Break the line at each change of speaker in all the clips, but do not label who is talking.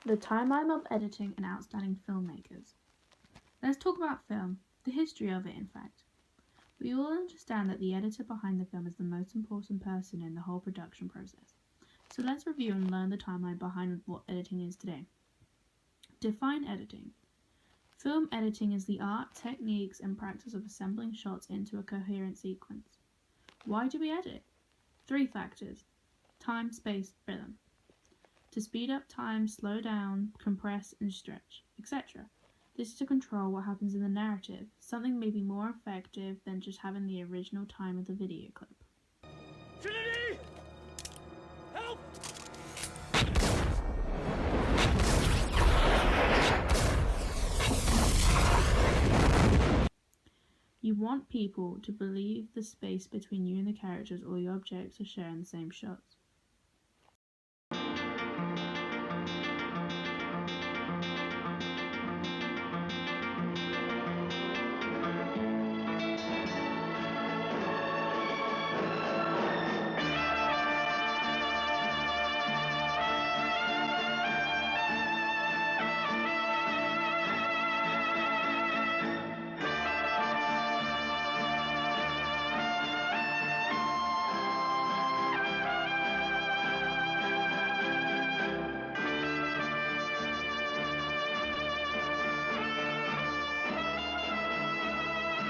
The timeline of editing and outstanding filmmakers. Let's talk about film, the history of it in fact. We all understand that the editor behind the film is the most important person in the whole production process. So let's review and learn the timeline behind what editing is today. Define editing. Film editing is the art, techniques, and practice of assembling shots into a coherent sequence. Why do we edit? 3 factors: time, space, rhythm. To speed up time, slow down, compress, and stretch, etc. This is to control what happens in the narrative. Something may be more effective than just having the original time of the video clip.
Trinity! Help!
You want people to believe the space between you and the characters or the objects are sharing the same shots.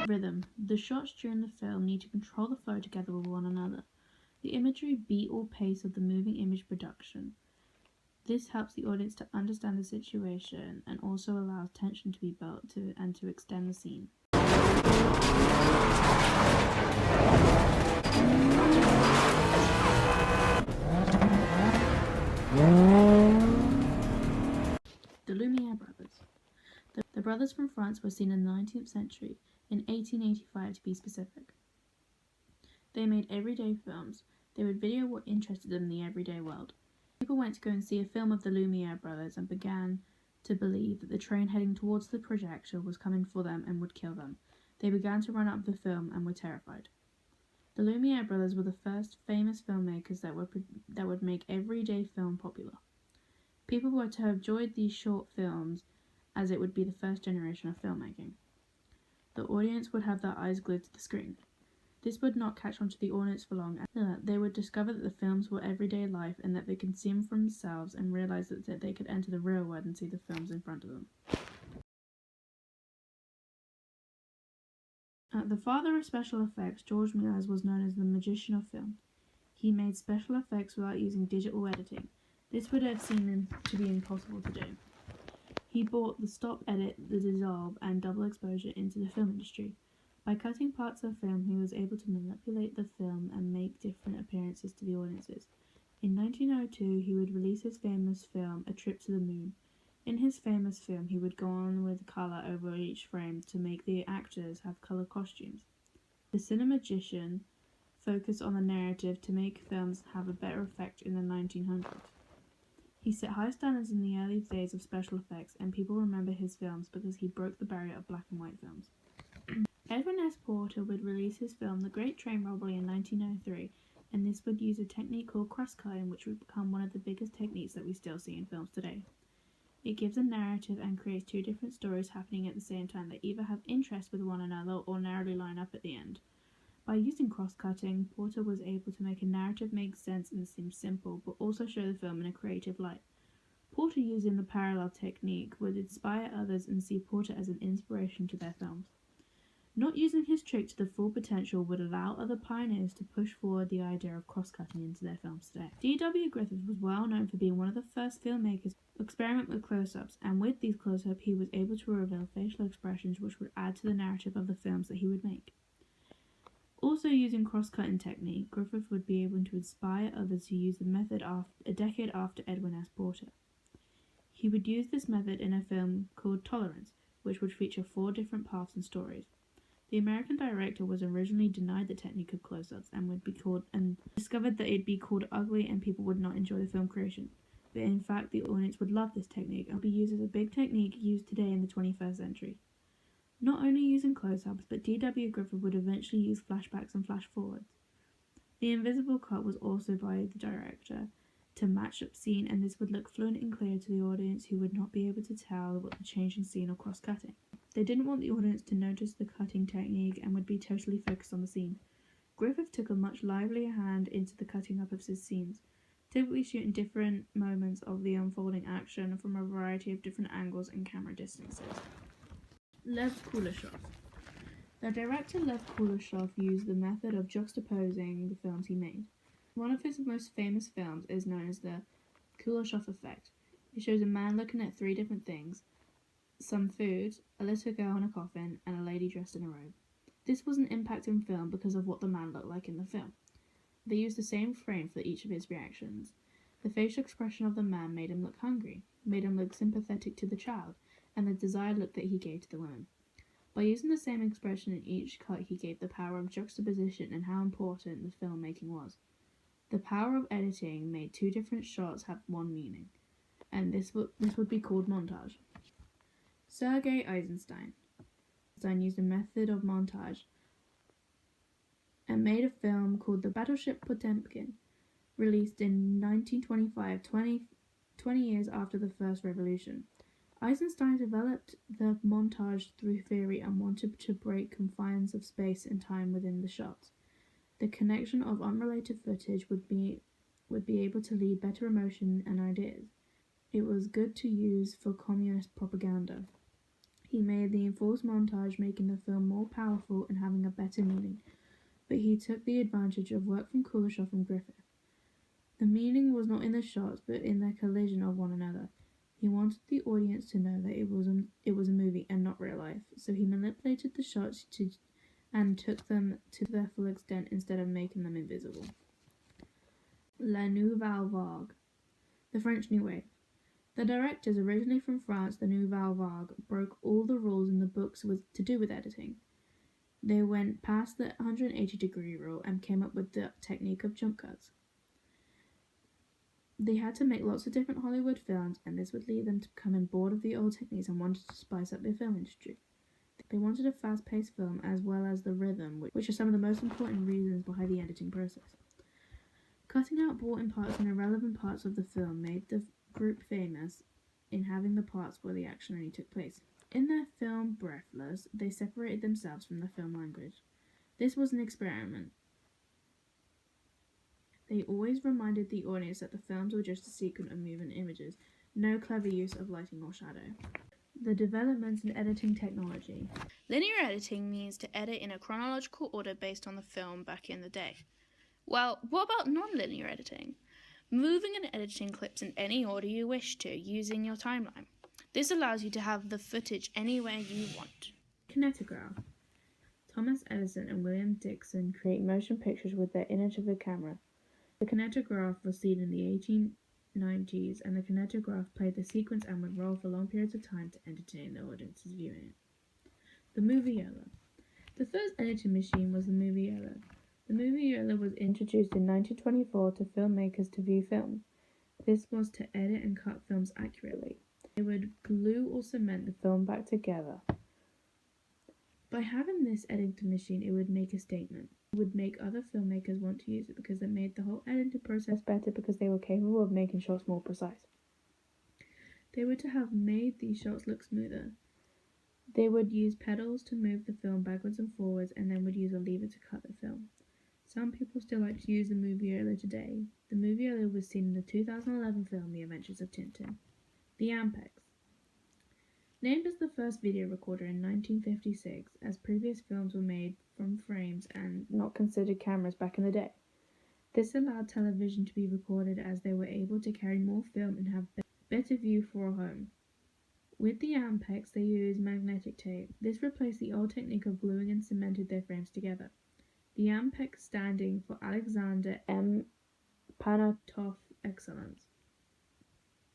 Rhythm. The shots during the film need to control the flow together with one another. The imagery beat or pace of the moving image production. This helps the audience to understand the situation and also allows tension to be built and to extend the scene. The Lumiere brothers. The brothers from France were seen in the 19th century, in 1885 to be specific. They made everyday films. They would video what interested them in the everyday world. People went to go and see a film of the Lumiere brothers and began to believe that the train heading towards the projector was coming for them and would kill them. They began to run up the film and were terrified. The Lumiere brothers were the first famous filmmakers that would make everyday film popular. People were to have enjoyed these short films as it would be the first generation of filmmaking. The audience would have their eyes glued to the screen. This would not catch on to the audience for long. They would discover that the films were everyday life and that they could see them for themselves and realize that they could enter the real world and see the films in front of them. The father of special effects, George Méliès, was known as the magician of film. He made special effects without using digital editing. This would have seemed to be impossible to do. He brought the stop edit, the dissolve, and double exposure into the film industry. By cutting parts of film, he was able to manipulate the film and make different appearances to the audiences. In 1902, he would release his famous film, A Trip to the Moon. In his famous film, he would go on with colour over each frame to make the actors have colour costumes. The cinemagician focused on the narrative to make films have a better effect in the 1900s. He set high standards in the early days of special effects, and people remember his films because he broke the barrier of black and white films. Edwin S. Porter would release his film The Great Train Robbery in 1903, and this would use a technique called cross-cutting, which would become one of the biggest techniques that we still see in films today. It gives a narrative and creates 2 different stories happening at the same time that either have interest with one another or narrowly line up at the end. By using cross-cutting, Porter was able to make a narrative make sense and seem simple, but also show the film in a creative light. Porter using the parallel technique would inspire others and see Porter as an inspiration to their films. Not using his trick to the full potential would allow other pioneers to push forward the idea of cross-cutting into their films today. D.W. Griffith was well known for being one of the first filmmakers to experiment with close-ups, and with these close-ups he was able to reveal facial expressions which would add to the narrative of the films that he would make. Also using cross-cutting technique, Griffith would be able to inspire others to use the method a decade after Edwin S. Porter. He would use this method in a film called Tolerance, which would feature 4 different paths and stories. The American director was originally denied the technique of close-ups and discovered that it'd be called ugly and people would not enjoy the film creation. But in fact, the audience would love this technique and would be used as a big technique used today in the 21st century. Not only using close-ups, but D.W. Griffith would eventually use flashbacks and flash-forwards. The invisible cut was also by the director, to match up scene, and this would look fluent and clear to the audience, who would not be able to tell what the change in scene or cross-cutting. They didn't want the audience to notice the cutting technique and would be totally focused on the scene. Griffith took a much livelier hand into the cutting up of his scenes, typically shooting different moments of the unfolding action from a variety of different angles and camera distances. Lev Kuleshov. The director Lev Kuleshov used the method of juxtaposing the films he made. One of his most famous films is known as the Kuleshov effect. It shows a man looking at three different things: some food, a little girl in a coffin, and a lady dressed in a robe. This was an impacting film because of what the man looked like in the film. They used the same frame for each of his reactions. The facial expression of the man made him look hungry, made him look sympathetic to the child, and the desired look that he gave to the woman. By using the same expression in each cut, he gave the power of juxtaposition and how important the filmmaking was. The power of editing made two different shots have one meaning, and this would be called montage. Sergei Eisenstein used a method of montage and made a film called The Battleship Potemkin, released in 1925, 20 years after the First Revolution. Eisenstein developed the montage through theory and wanted to break confines of space and time within the shots. The connection of unrelated footage would be able to lead better emotion and ideas. It was good to use for communist propaganda. He made the enforced montage, making the film more powerful and having a better meaning, but he took the advantage of work from Kuleshov and Griffith. The meaning was not in the shots, but in their collision of one another. He wanted the audience to know that it was a movie and not real life, so he manipulated the shots and took them to their full extent instead of making them invisible. La Nouvelle Vague. The French New Wave. The directors, originally from France, the Nouvelle Vague, broke all the rules in the books to do with editing. They went past the 180-degree rule and came up with the technique of jump cuts. They had to make lots of different Hollywood films, and this would lead them to becoming bored of the old techniques and wanted to spice up their film industry. They wanted a fast-paced film as well as the rhythm, which are some of the most important reasons behind the editing process. Cutting out boring parts and irrelevant parts of the film made the group famous in having the parts where the action only took place. In their film Breathless, they separated themselves from the film language. This was an experiment. They always reminded the audience that the films were just a sequence of moving images, no clever use of lighting or shadow. The developments in editing technology.
Linear editing means to edit in a chronological order based on the film back in the day. Well, what about non-linear editing? Moving and editing clips in any order you wish to using your timeline. This allows you to have the footage anywhere you want.
Kinetograph. Thomas Edison and William Dixon create motion pictures with their innovative camera. The kinetograph was seen in the 1890s, and the kinetograph played the sequence and would roll for long periods of time to entertain the audiences viewing it. The Moviola. The first editing machine was the Moviola. The Moviola was introduced in 1924 to filmmakers to view films. This was to edit and cut films accurately. They would glue or cement the film back together. By having this editing machine, it would make a statement. It would make other filmmakers want to use it because it made the whole editing process better because they were capable of making shots more precise. They were to have made these shots look smoother. They would use pedals to move the film backwards and forwards, and then would use a lever to cut the film. Some people still like to use the Moviola today. The Moviola was seen in the 2011 film The Adventures of Tintin. The Ampex. Named as the first video recorder in 1956, as previous films were made from frames and not considered cameras back in the day. This allowed television to be recorded as they were able to carry more film and have better view for a home. With the Ampex, they used magnetic tape. This replaced the old technique of gluing and cemented their frames together. The Ampex standing for Alexander M. Panatov Excellence.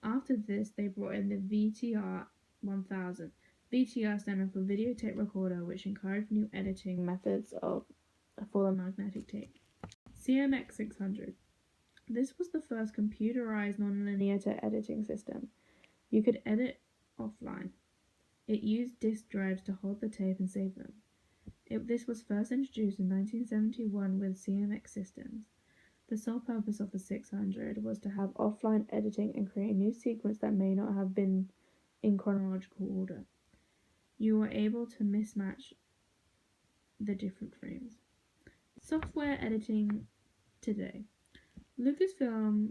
After this, they brought in the VTR 1000. VTR standing for videotape recorder, which encouraged new editing methods for the magnetic tape. CMX 600. This was the first computerized non-linear editing system. You could edit offline. It used disk drives to hold the tape and save them. This was first introduced in 1971 with CMX systems. The sole purpose of the 600 was to have offline editing and create a new sequence that may not have been in chronological order. You were able to mismatch the different frames. Software editing today. Lucasfilm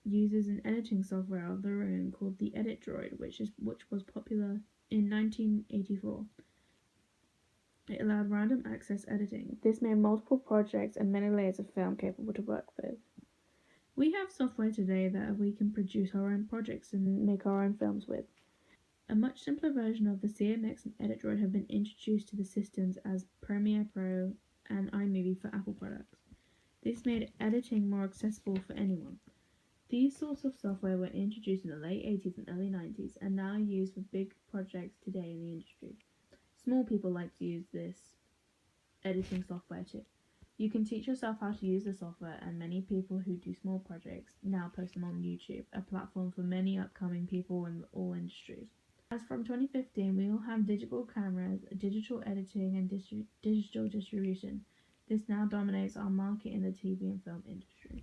uses an editing software of their own called the Edit Droid, which was popular in 1984. It allowed random access editing. This made multiple projects and many layers of film capable to work with. We have software today that we can produce our own projects and make our own films with. A much simpler version of the CMX and Edit Droid have been introduced to the systems as Premiere Pro and iMovie for Apple products. This made editing more accessible for anyone. These sorts of software were introduced in the late 80s and early 90s and now used for big projects today in the industry. Small people like to use this editing software too. You can teach yourself how to use the software, and many people who do small projects now post them on YouTube, a platform for many upcoming people in all industries. As from 2015, we all have digital cameras, digital editing, and digital distribution. This now dominates our market in the TV and film industry.